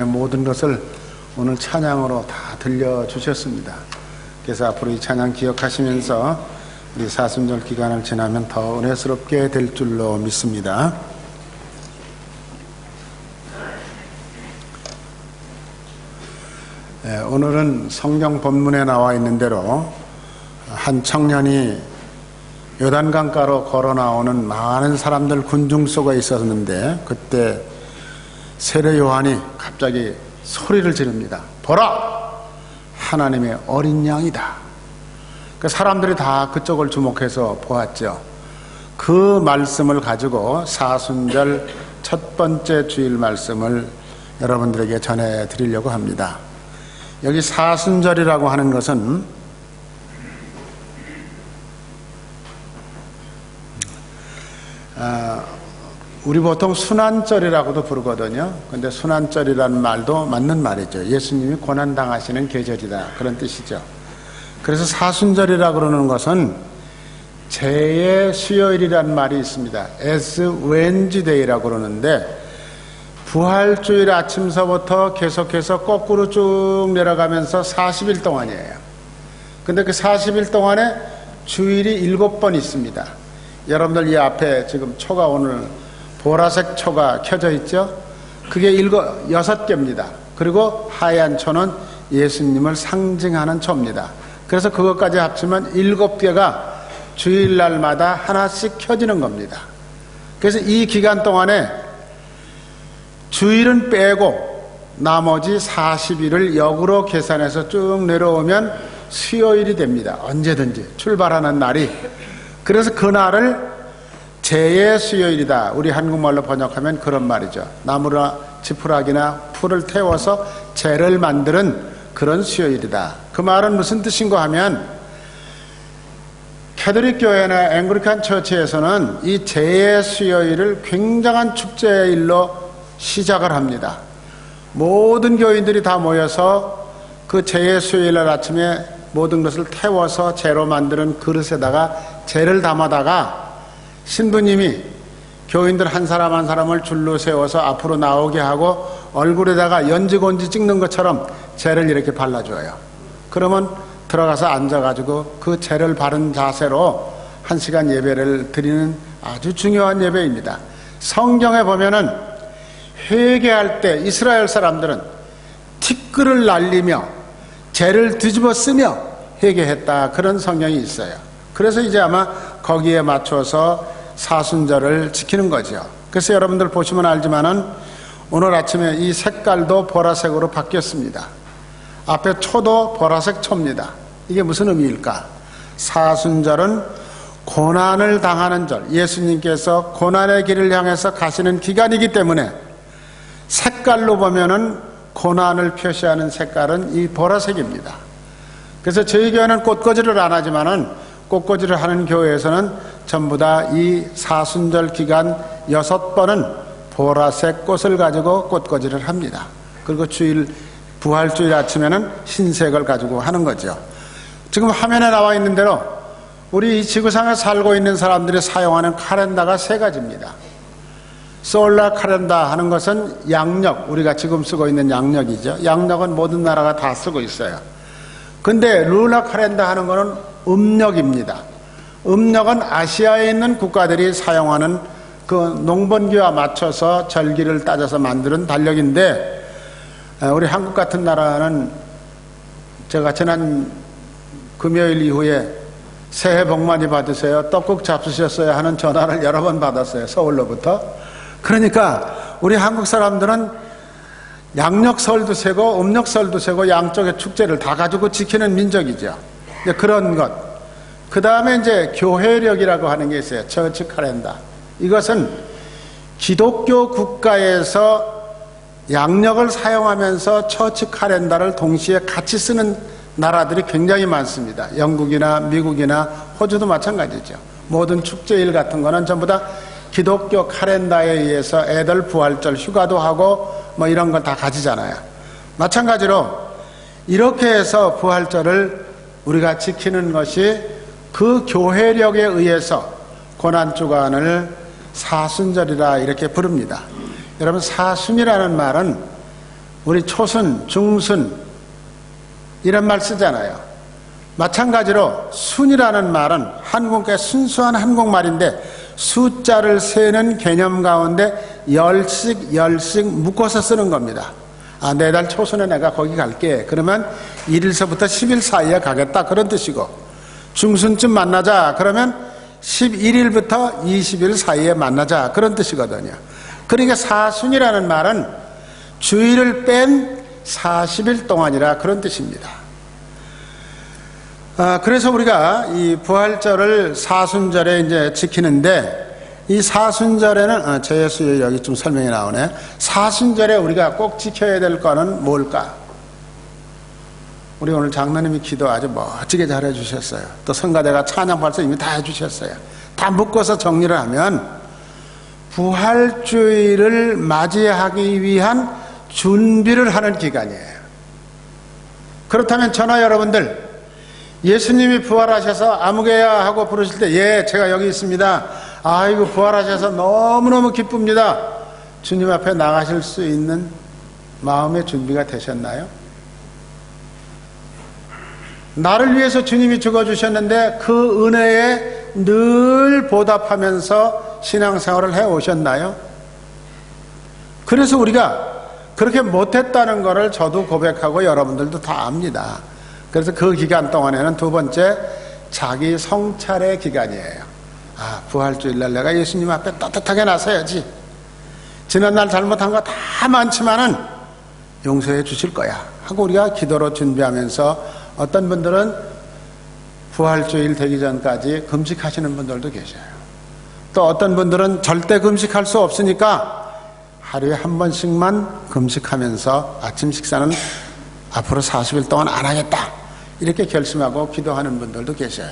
모든 것을 오늘 찬양으로 다 들려주셨습니다. 그래서 앞으로 이 찬양 기억하시면서 우리 사순절 기간을 지나면 더 은혜스럽게 될 줄로 믿습니다. 오늘은 성경 본문에 나와 있는 대로 한 청년이 요단강가로 걸어 나오는 많은 사람들 군중 속에 있었는데, 그때 세례 요한이 갑자기 소리를 지릅니다. 보라! 하나님의 어린 양이다. 그 사람들이 다 그쪽을 주목해서 보았죠. 그 말씀을 가지고 사순절 첫 번째 주일 말씀을 여러분들에게 전해드리려고 합니다. 여기 사순절이라고 하는 것은 우리 보통 순환절이라고도 부르거든요. 근데 순환절이라는 말도 맞는 말이죠. 예수님이 고난당하시는 계절이다, 그런 뜻이죠. 그래서 사순절이라고 그러는 것은 재의 수요일이라는 말이 있습니다. as Wednesday라고 그러는데, 부활주일 아침서부터 계속해서 거꾸로 쭉 내려가면서 40일 동안이에요. 근데 그 40일 동안에 주일이 7번 있습니다. 여러분들 이 앞에 지금 초가 오늘 보라색 초가 켜져 있죠? 그게 6개입니다. 그리고 하얀 초는 예수님을 상징하는 초입니다. 그래서 그것까지 합치면 7개가 주일날마다 하나씩 켜지는 겁니다. 그래서 이 기간 동안에 주일은 빼고 나머지 40일을 역으로 계산해서 쭉 내려오면 수요일이 됩니다. 언제든지 출발하는 날이. 그래서 그날을 재의 수요일이다, 우리 한국말로 번역하면 그런 말이죠. 나무나 지푸라기나 풀을 태워서 재를 만드는 그런 수요일이다. 그 말은 무슨 뜻인가 하면, 캐톨릭 교회나 앵글리칸 처치에서는 이 재의 수요일을 굉장한 축제일로 시작을 합니다. 모든 교인들이 다 모여서 그 재의 수요일날 아침에 모든 것을 태워서 재로 만드는 그릇에다가 재를 담아다가 신부님이 교인들 한 사람 한 사람을 줄로 세워서 앞으로 나오게 하고 얼굴에다가 연지곤지 찍는 것처럼 재를 이렇게 발라줘요. 그러면 들어가서 앉아가지고 그 재를 바른 자세로 1시간 예배를 드리는 아주 중요한 예배입니다. 성경에 보면은 회개할 때 이스라엘 사람들은 티끌을 날리며 재를 뒤집어 쓰며 회개했다, 그런 성경이 있어요. 그래서 이제 아마 거기에 맞춰서 사순절을 지키는 거죠. 그래서 여러분들 보시면 알지만은 오늘 아침에 이 색깔도 보라색으로 바뀌었습니다. 앞에 초도 보라색 초입니다. 이게 무슨 의미일까? 사순절은 고난을 당하는 절, 예수님께서 고난의 길을 향해서 가시는 기간이기 때문에 색깔로 보면은 고난을 표시하는 색깔은 이 보라색입니다. 그래서 저희 교회는 꽃꽂이를 안 하지만은 꽃꽂이를 하는 교회에서는 전부 다 이 사순절 기간 6번은 보라색 꽃을 가지고 꽃꽂이를 합니다. 그리고 부활주일 아침에는 흰색을 가지고 하는 거죠. 지금 화면에 나와 있는 대로 우리 이 지구상에 살고 있는 사람들이 사용하는 카렌다가 3가지입니다. 솔라 카렌다 하는 것은 양력, 우리가 지금 쓰고 있는 양력이죠. 양력은 모든 나라가 다 쓰고 있어요. 근데 루나 카렌다 하는 것은 음력입니다. 음력은 아시아에 있는 국가들이 사용하는 그 농번기와 맞춰서 절기를 따져서 만드는 달력인데, 우리 한국 같은 나라는 제가 지난 금요일 이후에 새해 복 많이 받으세요, 떡국 잡수셨어요 하는 전화를 여러 번 받았어요, 서울로부터. 그러니까 우리 한국 사람들은 양력설도 세고 음력설도 세고 양쪽의 축제를 다 가지고 지키는 민족이죠. 그런 것. 그 다음에 이제 교회력이라고 하는 게 있어요. 처치 카렌다. 이것은 기독교 국가에서 양력을 사용하면서 처치 카렌다를 동시에 같이 쓰는 나라들이 굉장히 많습니다. 영국이나 미국이나 호주도 마찬가지죠. 모든 축제일 같은 거는 전부 다 기독교 카렌다에 의해서 애들 부활절 휴가도 하고 뭐 이런 걸 다 가지잖아요. 마찬가지로 이렇게 해서 부활절을 우리가 지키는 것이 그 교회력에 의해서 고난주간을 사순절이라 이렇게 부릅니다. 여러분, 사순이라는 말은 우리 초순, 중순 이런 말 쓰잖아요. 마찬가지로 순이라는 말은 한국의 순수한 한국말인데 숫자를 세는 개념 가운데 열씩 묶어서 쓰는 겁니다. 아, 내달 초순에 내가 거기 갈게. 그러면 1일서부터 10일 사이에 가겠다. 그런 뜻이고, 중순쯤 만나자. 그러면 11일부터 20일 사이에 만나자. 그런 뜻이거든요. 그러니까 사순이라는 말은 주일을 뺀 40일 동안이라 그런 뜻입니다. 그래서 우리가 이 부활절을 사순절에 이제 지키는데, 이 사순절에는 제예수의 여기 좀 설명이 나오네. 사순절에 우리가 꼭 지켜야 될 거는 뭘까? 우리 오늘 장로님이 기도 아주 멋지게 잘 해주셨어요. 또 성가대가 찬양 발사 이미 다 해주셨어요. 다 묶어서 정리를 하면 부활주의를 맞이하기 위한 준비를 하는 기간이에요. 그렇다면 저나 여러분들, 예수님이 부활하셔서 아무개야 하고 부르실 때, 예, 제가 여기 있습니다. 아이고, 부활하셔서 너무너무 기쁩니다. 주님 앞에 나가실 수 있는 마음의 준비가 되셨나요? 나를 위해서 주님이 죽어주셨는데 그 은혜에 늘 보답하면서 신앙생활을 해오셨나요? 그래서 우리가 그렇게 못했다는 것을 저도 고백하고 여러분들도 다 압니다. 그래서 그 기간 동안에는 두 번째, 자기 성찰의 기간이에요. 아, 부활주일날 내가 예수님 앞에 따뜻하게 나서야지. 지난날 잘못한 거 다 많지만은 용서해 주실 거야 하고 우리가 기도로 준비하면서, 어떤 분들은 부활주일 되기 전까지 금식하시는 분들도 계셔요. 또 어떤 분들은 절대 금식할 수 없으니까 하루에 한 번씩만 금식하면서 아침 식사는 앞으로 40일 동안 안 하겠다, 이렇게 결심하고 기도하는 분들도 계셔요.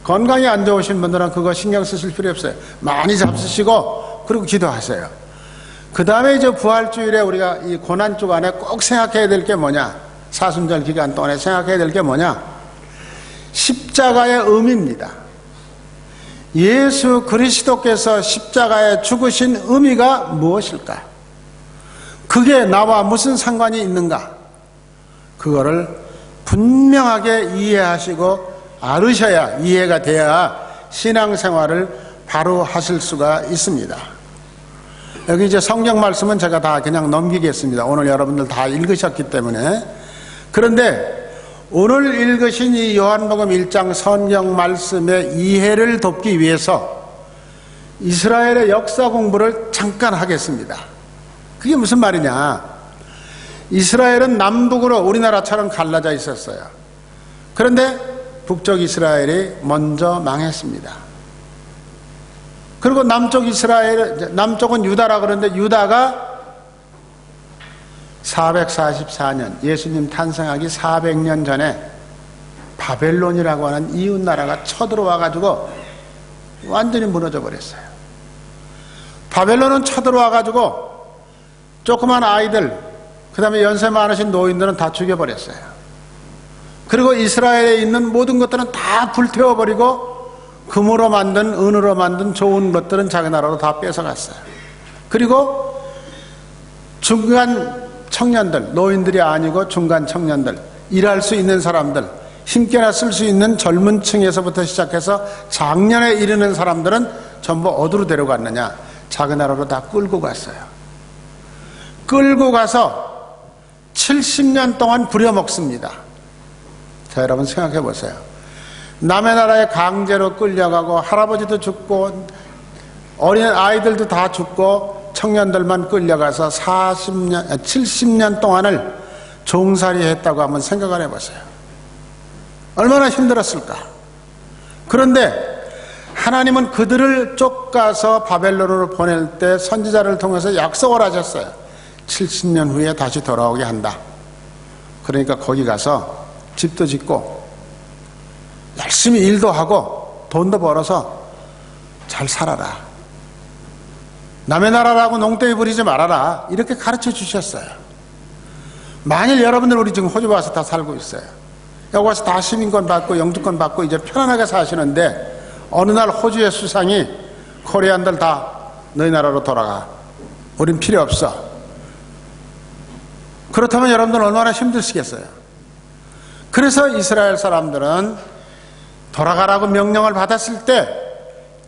건강이 안 좋으신 분들은 그거 신경 쓰실 필요 없어요. 많이 잡수시고 그리고 기도하세요. 그 다음에 이제 부활주일에 우리가 이 고난주간에 꼭 생각해야 될 게 뭐냐, 사순절 기간 동안에 생각해야 될 게 뭐냐, 십자가의 의미입니다. 예수 그리스도께서 십자가에 죽으신 의미가 무엇일까? 그게 나와 무슨 상관이 있는가? 그거를 분명하게 이해하시고 알으셔야, 이해가 돼야 신앙생활을 바로 하실 수가 있습니다. 여기 이제 성경 말씀은 제가 다 그냥 넘기겠습니다. 오늘 여러분들 다 읽으셨기 때문에. 그런데 오늘 읽으신 이 요한복음 1장 성경 말씀의 이해를 돕기 위해서 이스라엘의 역사 공부를 잠깐 하겠습니다. 그게 무슨 말이냐? 이스라엘은 남북으로 우리나라처럼 갈라져 있었어요. 그런데 북쪽 이스라엘이 먼저 망했습니다. 그리고 남쪽은 유다라 그러는데, 유다가 444년, 예수님 탄생하기 400년 전에 바벨론이라고 하는 이웃나라가 쳐들어와가지고 완전히 무너져 버렸어요. 바벨론은 쳐들어와가지고 조그만 아이들, 그 다음에 연세 많으신 노인들은 다 죽여버렸어요. 그리고 이스라엘에 있는 모든 것들은 다 불태워버리고 금으로 만든, 은으로 만든 좋은 것들은 자기 나라로 다 뺏어갔어요. 그리고 중간 청년들, 노인들이 아니고 중간 청년들, 일할 수 있는 사람들, 힘께나 쓸 수 있는 젊은 층에서부터 시작해서 장년에 이르는 사람들은 전부 어디로 데려갔느냐? 자기 나라로 다 끌고 갔어요. 끌고 가서 70년 동안 부려먹습니다. 자, 여러분 생각해 보세요. 남의 나라에 강제로 끌려가고 할아버지도 죽고 어린 아이들도 다 죽고 청년들만 끌려가서 70년 동안을 종살이 했다고 한번 생각을 해보세요. 얼마나 힘들었을까? 그런데 하나님은 그들을 쫓아서 바벨론으로 보낼 때 선지자를 통해서 약속을 하셨어요. 70년 후에 다시 돌아오게 한다. 그러니까 거기 가서 집도 짓고 열심히 일도 하고 돈도 벌어서 잘 살아라. 남의 나라라고 농땡이 부리지 말아라. 이렇게 가르쳐 주셨어요. 만일 여러분들 우리 지금 호주 와서 다 살고 있어요. 여기 와서 다 시민권 받고 영주권 받고 이제 편안하게 사시는데 어느 날 호주의 수상이 코리안들 다 너희 나라로 돌아가. 우린 필요 없어. 그렇다면 여러분들 얼마나 힘드시겠어요? 그래서 이스라엘 사람들은 돌아가라고 명령을 받았을 때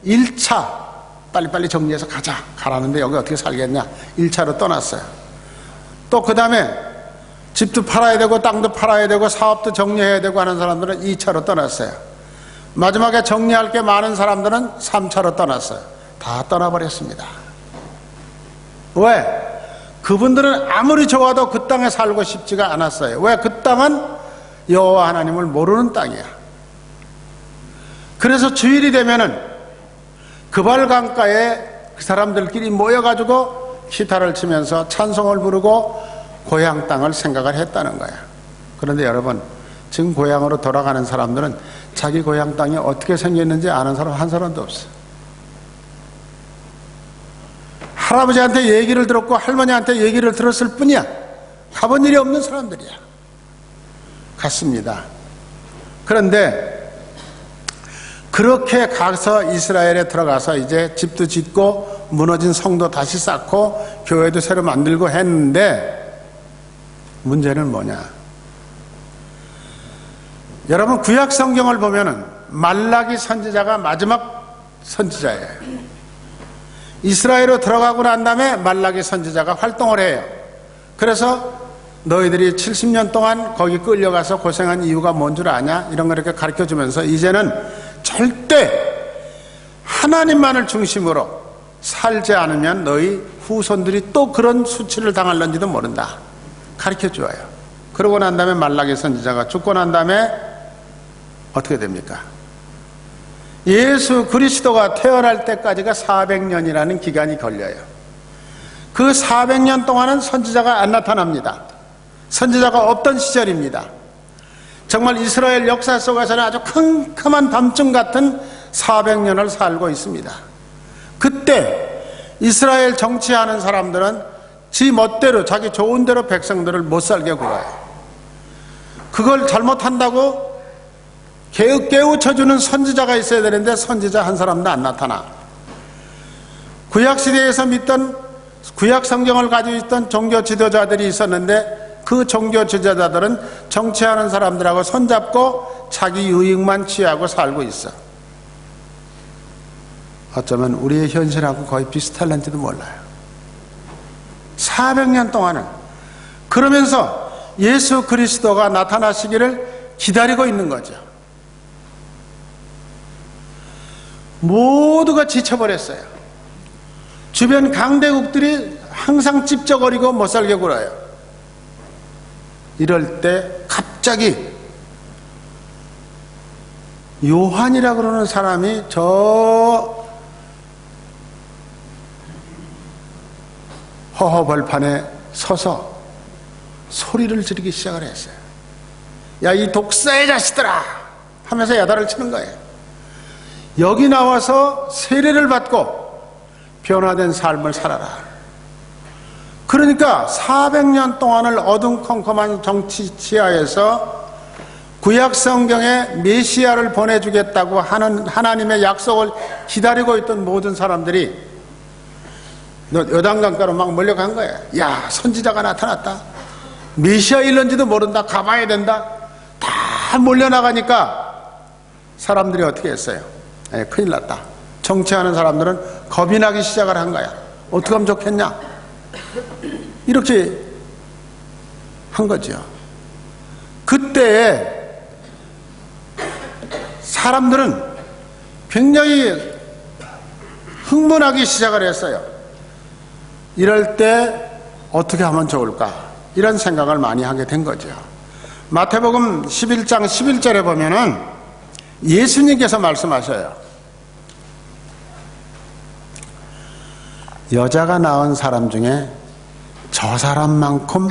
1차 빨리빨리 정리해서 가라는데 여기 어떻게 살겠냐 1차로 떠났어요. 또 그 다음에 집도 팔아야 되고 땅도 팔아야 되고 사업도 정리해야 되고 하는 사람들은 2차로 떠났어요. 마지막에 정리할 게 많은 사람들은 3차로 떠났어요. 다 떠나버렸습니다. 왜? 그분들은 아무리 좋아도 그 땅에 살고 싶지가 않았어요. 왜? 그 땅은 여호와 하나님을 모르는 땅이야. 그래서 주일이 되면은 그발강가에 그 사람들끼리 모여가지고 기타를 치면서 찬송을 부르고 고향 땅을 생각을 했다는 거야. 그런데 여러분, 지금 고향으로 돌아가는 사람들은 자기 고향 땅이 어떻게 생겼는지 아는 사람 한 사람도 없어. 할아버지한테 얘기를 들었고 할머니한테 얘기를 들었을 뿐이야. 가본 일이 없는 사람들이야. 같습니다. 그런데 그렇게 가서 이스라엘에 들어가서 이제 집도 짓고 무너진 성도 다시 쌓고 교회도 새로 만들고 했는데 문제는 뭐냐? 여러분 구약 성경을 보면은 말라기 선지자가 마지막 선지자예요. 이스라엘로 들어가고 난 다음에 말라기 선지자가 활동을 해요. 그래서 너희들이 70년 동안 거기 끌려가서 고생한 이유가 뭔 줄 아냐? 이런 걸 이렇게 가르쳐 주면서 이제는 절대 하나님만을 중심으로 살지 않으면 너희 후손들이 또 그런 수치를 당할는지도 모른다. 가르쳐 줘요. 그러고 난 다음에 말라기 선지자가 죽고 난 다음에 어떻게 됩니까? 예수 그리스도가 태어날 때까지가 400년이라는 기간이 걸려요. 그 400년 동안은 선지자가 안 나타납니다. 선지자가 없던 시절입니다. 정말 이스라엘 역사 속에서는 아주 캄캄한 밤중 같은 400년을 살고 있습니다. 그때 이스라엘 정치하는 사람들은 지 멋대로 자기 좋은 대로 백성들을 못 살게 굴어요. 그걸 잘못한다고 깨우쳐주는 선지자가 있어야 되는데 선지자 한 사람도 안 나타나. 구약시대에서 믿던 구약 성경을 가지고 있던 종교 지도자들이 있었는데 그 종교 지도자들은 정치하는 사람들하고 손잡고 자기 유익만 취하고 살고 있어. 어쩌면 우리의 현실하고 거의 비슷할는지도 몰라요. 400년 동안은 그러면서 예수 그리스도가 나타나시기를 기다리고 있는 거죠. 모두가 지쳐버렸어요. 주변 강대국들이 항상 찝쩍거리고 못살게 굴어요. 이럴 때 갑자기 요한이라고 그러는 사람이 저 허허벌판에 서서 소리를 지르기 시작을 했어요. 야, 이 독사의 자식들아 하면서 야단을 치는 거예요. 여기 나와서 세례를 받고 변화된 삶을 살아라. 그러니까 400년 동안을 어둠컴컴한 정치 치하에서 구약 성경에 메시아를 보내주겠다고 하는 하나님의 약속을 기다리고 있던 모든 사람들이 요단강가로 막 몰려간 거야. 야, 선지자가 나타났다. 메시아 일런지도 모른다. 가봐야 된다. 다 몰려나가니까 사람들이 어떻게 했어요? 큰일 났다. 정치하는 사람들은 겁이 나기 시작을 한 거야. 어떻게 하면 좋겠냐? 이렇게 한 거죠. 그때 사람들은 굉장히 흥분하기 시작을 했어요. 이럴 때 어떻게 하면 좋을까? 이런 생각을 많이 하게 된 거죠. 마태복음 11장 11절에 보면은 예수님께서 말씀하셔요. 여자가 낳은 사람 중에 저 사람만큼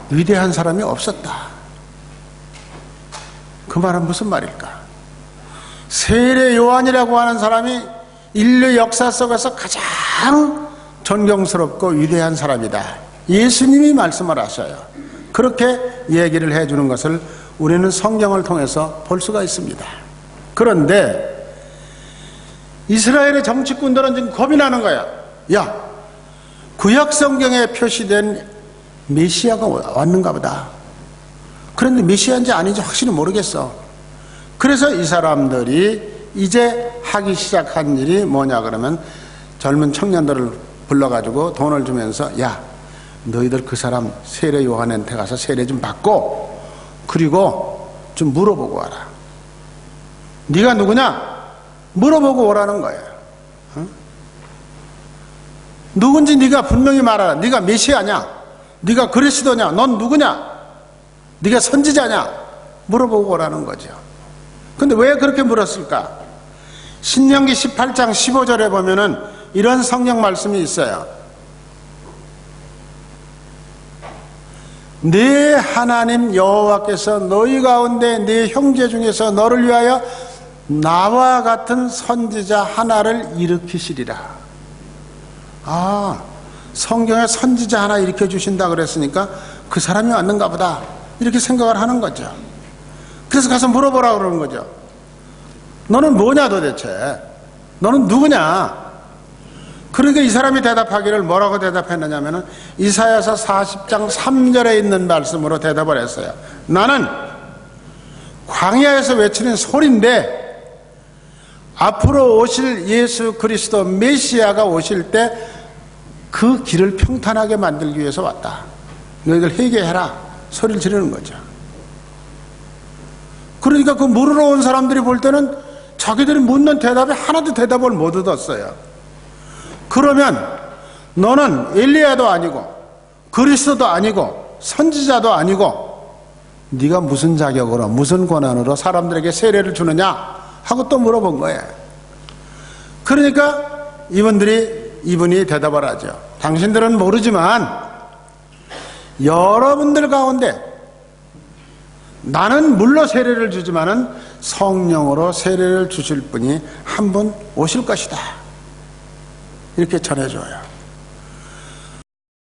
위대한 사람이 없었다. 그 말은 무슨 말일까? 세례 요한이라고 하는 사람이 인류 역사 속에서 가장 존경스럽고 위대한 사람이다. 예수님이 말씀을 하셔요. 그렇게 얘기를 해주는 것을 우리는 성경을 통해서 볼 수가 있습니다. 그런데 이스라엘의 정치꾼들은 지금 겁이 나는 거야. 야, 구약 성경에 표시된 메시아가 왔는가 보다. 그런데 메시아인지 아닌지 확실히 모르겠어. 그래서 이 사람들이 이제 하기 시작한 일이 뭐냐 그러면 젊은 청년들을 불러가지고 돈을 주면서 야, 너희들 그 사람 세례 요한한테 가서 세례 좀 받고 그리고 좀 물어보고 와라. 네가 누구냐? 물어보고 오라는 거예요. 응? 누군지 네가 분명히 말하라. 네가 메시아냐? 네가 그리스도냐? 넌 누구냐? 네가 선지자냐? 물어보고 오라는 거죠. 근데 왜 그렇게 물었을까? 신명기 18장 15절에 보면은 이런 성경 말씀이 있어요. 네 하나님 여호와께서 너희 가운데 네 형제 중에서 너를 위하여 나와 같은 선지자 하나를 일으키시리라. 아, 성경에 선지자 하나 일으켜 주신다 그랬으니까 그 사람이 왔는가 보다 이렇게 생각을 하는 거죠. 그래서 가서 물어보라 그러는 거죠. 너는 뭐냐 도대체? 너는 누구냐? 그러니까 이 사람이 대답하기를 뭐라고 대답했느냐면은 이사야서 40장 3절에 있는 말씀으로 대답을 했어요. 나는 광야에서 외치는 소리인데 앞으로 오실 예수 그리스도 메시아가 오실 때 그 길을 평탄하게 만들기 위해서 왔다. 너희들 회개해라 소리를 지르는 거죠. 그러니까 그 물으러 온 사람들이 볼 때는 자기들이 묻는 대답에 하나도 대답을 못 얻었어요. 그러면 너는 엘리야도 아니고 그리스도도 아니고 선지자도 아니고 네가 무슨 자격으로 무슨 권한으로 사람들에게 세례를 주느냐 하고 또 물어본 거예요. 그러니까 이분이 대답을 하죠. 당신들은 모르지만 여러분들 가운데 나는 물로 세례를 주지만은 성령으로 세례를 주실 분이 한 분 오실 것이다. 이렇게 전해줘요.